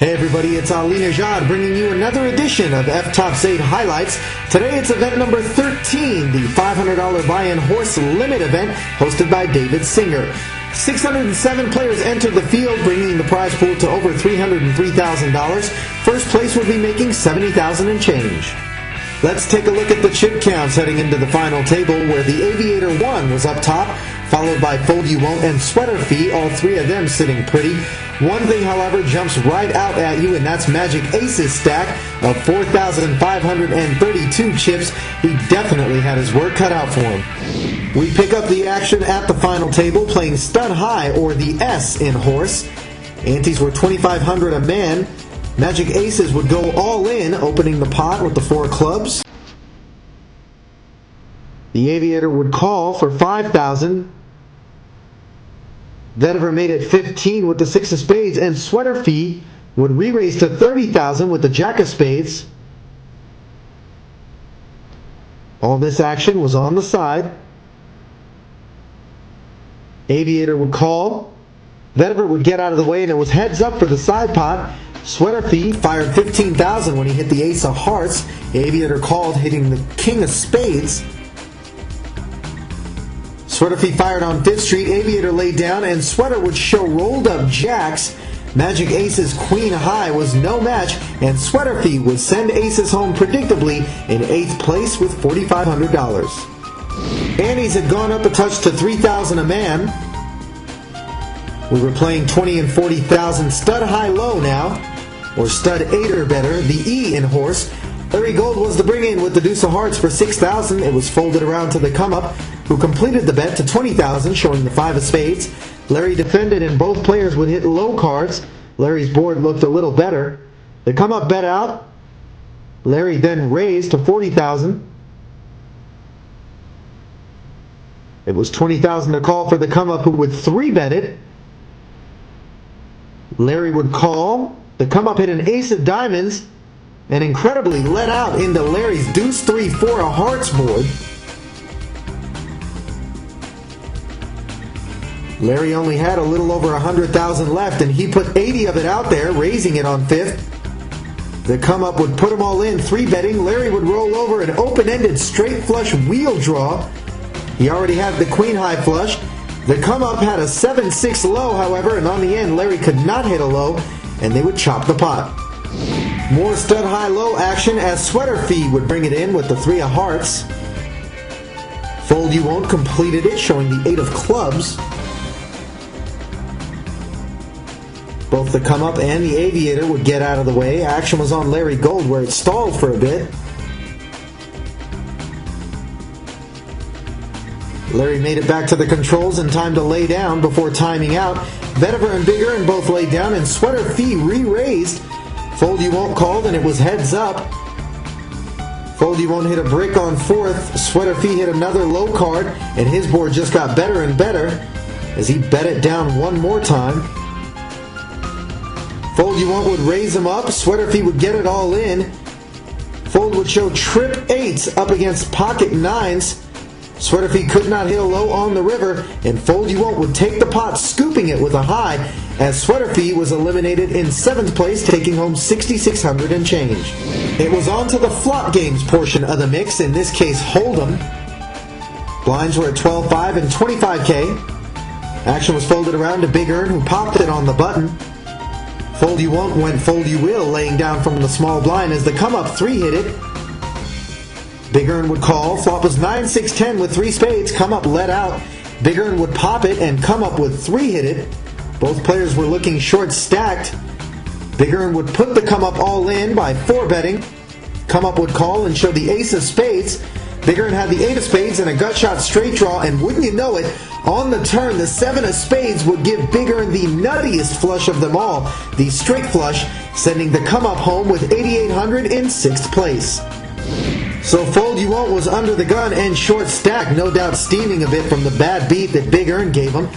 Hey everybody, it's Ali Najad bringing you another edition of FTOPS 8 Highlights. Today it's event number 13, the $500 buy-in horse limit event hosted by David Singer. 607 players entered the field, bringing the prize pool to over $303,000. First place will be making $70,000 and change. Let's take a look at the chip counts heading into the final table, where the Aviator 1 was up top, followed by Fold You Won't and Sweater Fee, all three of them sitting pretty. One thing, however, jumps right out at you, and that's Magic Ace's stack of 4,532 chips. He definitely had his work cut out for him. We pick up the action at the final table, playing Stud High, or the S in horse. Antes were $2,500 a man. Magic Aces would go all in, opening the pot with the 4 clubs. The Aviator would call for $5,000. Vetiver made it 15 with the 6 of spades, and Sweater Fee would re-raise to 30,000 with the Jack of spades. All this action was on the side. Aviator would call. Vetiver would get out of the way, and it was heads up for the side pot. Sweater Fee fired 15,000 when he hit the Ace of Hearts. Aviator called, hitting the King of Spades. Sweater Fee fired on 5th Street. Aviator laid down, and Sweater would show rolled up jacks. Magic Ace's Queen High was no match, and Sweater Fee would send Aces home predictably in 8th place with $4,500. Antes had gone up a touch to $3,000 a man. We were playing 20 and 40,000 Stud High Low now, or Stud 8 or better, the E in horse. Larry Gold was the bring in with the Deuce of Hearts for $6,000. It was folded around to the come up, who completed the bet to $20,000, showing the 5 of spades. Larry defended, and both players would hit low cards. Larry's board looked a little better. The come up bet out. Larry then raised to $40,000. It was $20,000 to call for the come up, who would 3-bet it. Larry would call. The come up hit an Ace of Diamonds, and incredibly let out into Larry's Deuce 3-4 of Hearts board. Larry only had a little over 100,000 left, and he put 80 of it out there, raising it on 5th. The come up would put them all in, 3-betting. Larry would roll over an open-ended straight flush wheel draw. He already had the Queen High flush. The come up had a 7-6 low, however, and on the end Larry could not hit a low, and they would chop the pot. More Stud High Low action as Sweater Fee would bring it in with the 3 of Hearts. Fold You Won't completed it, showing the 8 of Clubs. Both the come up and the Aviator would get out of the way. Action was on Larry Gold, where it stalled for a bit. Larry made it back to the controls in time to lay down before timing out. Vetiver and Big Earn both laid down, and Sweater Fee re-raised. Fold You Won't called, and it was heads up. Fold You Won't hit a brick on 4th. Sweater Fee hit another low card, and his board just got better and better as he bet it down one more time. Fold You Won't would raise him up. Sweater Fee would get it all in. Fold would show trip 8s up against pocket 9s. Sweater Fee could not hit a low on the river, and Fold You Won't would take the pot, scooping it with a high, as Sweater Fee was eliminated in 7th place, taking home $6,600 and change. It was on to the flop games portion of the mix, in this case Hold'em. Blinds were at 12-5 and 25K. Action was folded around to Big Earn, who popped it on the button. Fold You Won't went Fold You Will, laying down from the small blind as the come up 3 hit it. Big Earn would call. Flop was 9-6-10 with 3 spades. Come up let out. Big Earn would pop it, and come up would 3 hit it. Both players were looking short stacked. Big Earn would put the come up all in by 4-betting. Come up would call and show the Ace of Spades. Big Earn had the 8 of Spades and a gut shot straight draw, and wouldn't you know it, on the turn the 7 of Spades would give Big Earn the nuttiest flush of them all, the straight flush, sending the come up home with $8,800 in 6th place. So Fold You Won't was under the gun and short stack, no doubt steaming a bit from the bad beat that Big Earn gave him.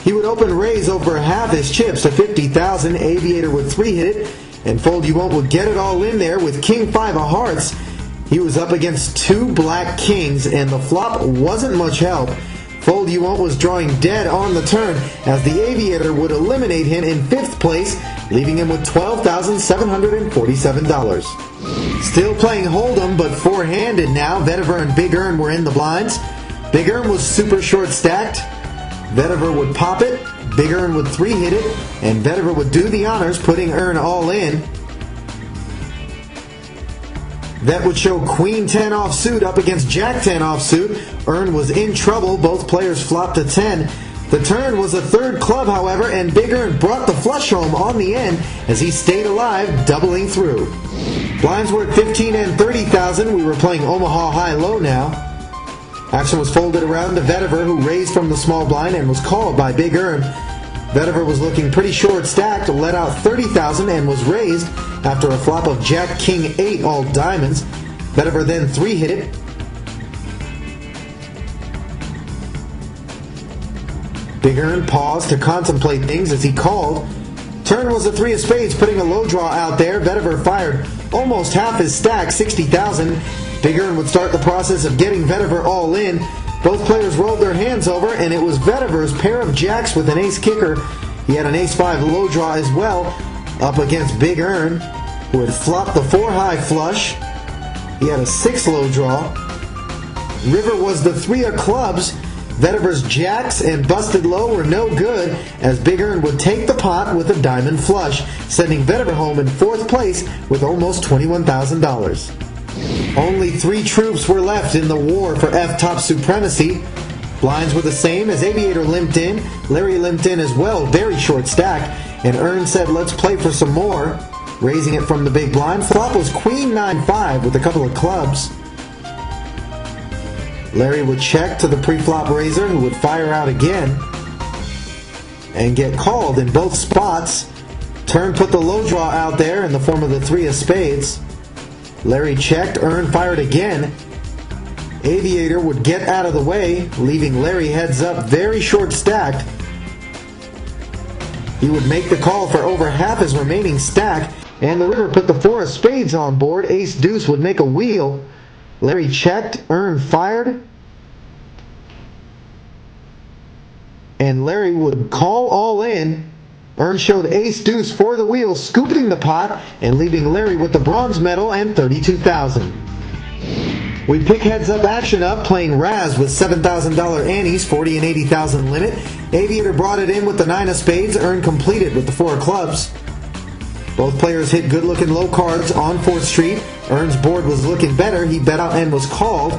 He would open raise over half his chips to $50,000. Aviator would 3 hit it, and Fold You Won't would get it all in there with King 5 of Hearts. He was up against 2 black kings, and the flop wasn't much help. Fold You Won't was drawing dead on the turn as the Aviator would eliminate him in 5th place, leaving him with $12,747. Still playing Hold'em, but four-handed now. Vetiver and Big Earn were in the blinds. Big Earn was super short stacked. Vetiver would pop it, Big Earn would three-hit it, and Vetiver would do the honors, putting Earn all in. That would show Queen 10 offsuit up against Jack 10 offsuit. Earn was in trouble. Both players flopped to 10. The turn was a third club, however, and Big Earn brought the flush home on the end as he stayed alive, doubling through. Blinds were at 15 and 30,000. We were playing Omaha high-low now. Action was folded around to Vetiver, who raised from the small blind and was called by Big Earn. Vetiver was looking pretty short stacked, let out 30,000 and was raised after a flop of Jack King 8 all diamonds. Vetiver then three-hit it. Big Earn paused to contemplate things as he called. Turn was a three of spades, putting a low draw out there. Vetiver fired almost half his stack, 60,000. Big Earn would start the process of getting Vetiver all in. Both players rolled their hands over, and it was Vetiver's pair of jacks with an ace kicker. He had an ace-5 low draw as well, up against Big Earn, who had flopped the 4-high flush. He had a 6 low draw. River was the 3 of clubs. Vetiver's jacks and busted low were no good, as Big Earn would take the pot with a diamond flush, sending Vetiver home in 4th place with almost $21,000. Only 3 troops were left in the war for FTOPS supremacy. Blinds were the same as Aviator limped in. Larry limped in as well, very short stack, and Earn said, "Let's play for some more," raising it from the big blind. Flop was Queen 9-5 with a couple of clubs. Larry would check to the pre-flop raiser, who would fire out again and get called in both spots. Turn put the low draw out there in the form of the 3 of spades. Larry checked, Earn fired again. Aviator would get out of the way, leaving Larry heads up, very short stacked. He would make the call for over half his remaining stack, and the river put the 4 of spades on board. Ace deuce would make a wheel. Larry checked, Earn fired, and Larry would call all in. Earn showed ace deuce for the wheel, scooping the pot and leaving Larry with the bronze medal and 32,000. We pick heads up action up, playing Raz with $7,000 antes, 40 and 80,000 limit. Aviator brought it in with the 9 of spades. Earn completed with the 4 of clubs. Both players hit good-looking low cards on 4th Street. Earn's board was looking better. He bet out and was called.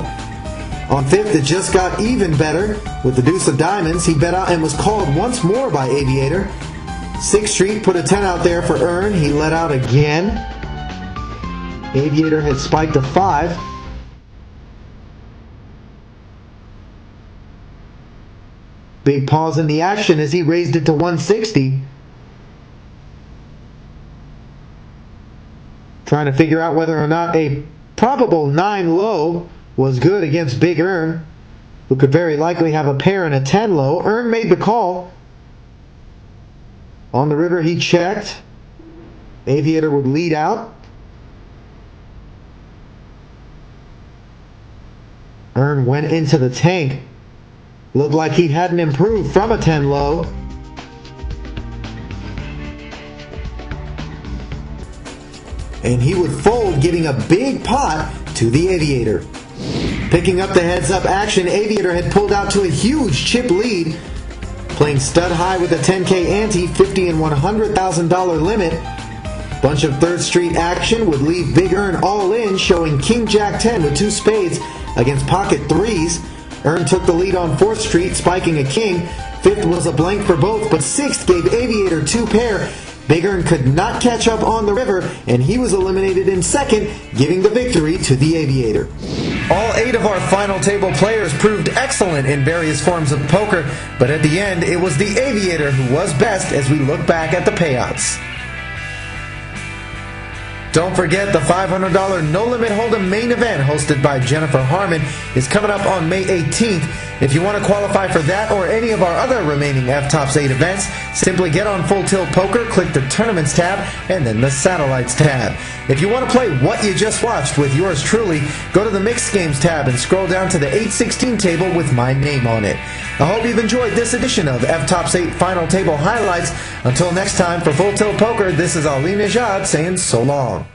On 5th, it just got even better with the deuce of diamonds. He bet out and was called once more by Aviator. 6th Street put a 10 out there for Earn. He let out again. Aviator had spiked a 5. Big pause in the action as he raised it to 160. Trying to figure out whether or not a probable 9 low was good against Big Earn, who could very likely have a pair and a 10 low. Earn made the call. On the river, he checked. Aviator would lead out. Earn went into the tank. Looked like he hadn't improved from a 10 low. And he would fold, giving a big pot to the Aviator. Picking up the heads-up action, Aviator had pulled out to a huge chip lead, playing stud high with a 10K ante, $50,000 and $100,000 limit. Bunch of 3rd Street action would leave Big Earn all in, showing King Jack 10 with 2 spades against pocket 3s. Earn took the lead on 4th Street, spiking a king. 5th was a blank for both, but 6th gave Aviator 2 pair. Big Earn could not catch up on the river, and he was eliminated in 2nd, giving the victory to the Aviator. All 8 of our final table players proved excellent in various forms of poker, but at the end, it was the Aviator who was best as we look back at the payouts. Don't forget the $500 No Limit Hold'em main event hosted by Jennifer Harmon is coming up on May 18th. If you want to qualify for that or any of our other remaining FTOPS 8 events, Simply get on Full Tilt Poker, click the Tournaments tab, and then the Satellites tab. If you want to play what you just watched with yours truly, go to the Mixed Games tab and scroll down to the 816 table with my name on it. I hope you've enjoyed this edition of FTOPS 8 Final Table Highlights. Until next time, for Full Tilt Poker, this is Ali Nejad saying so long.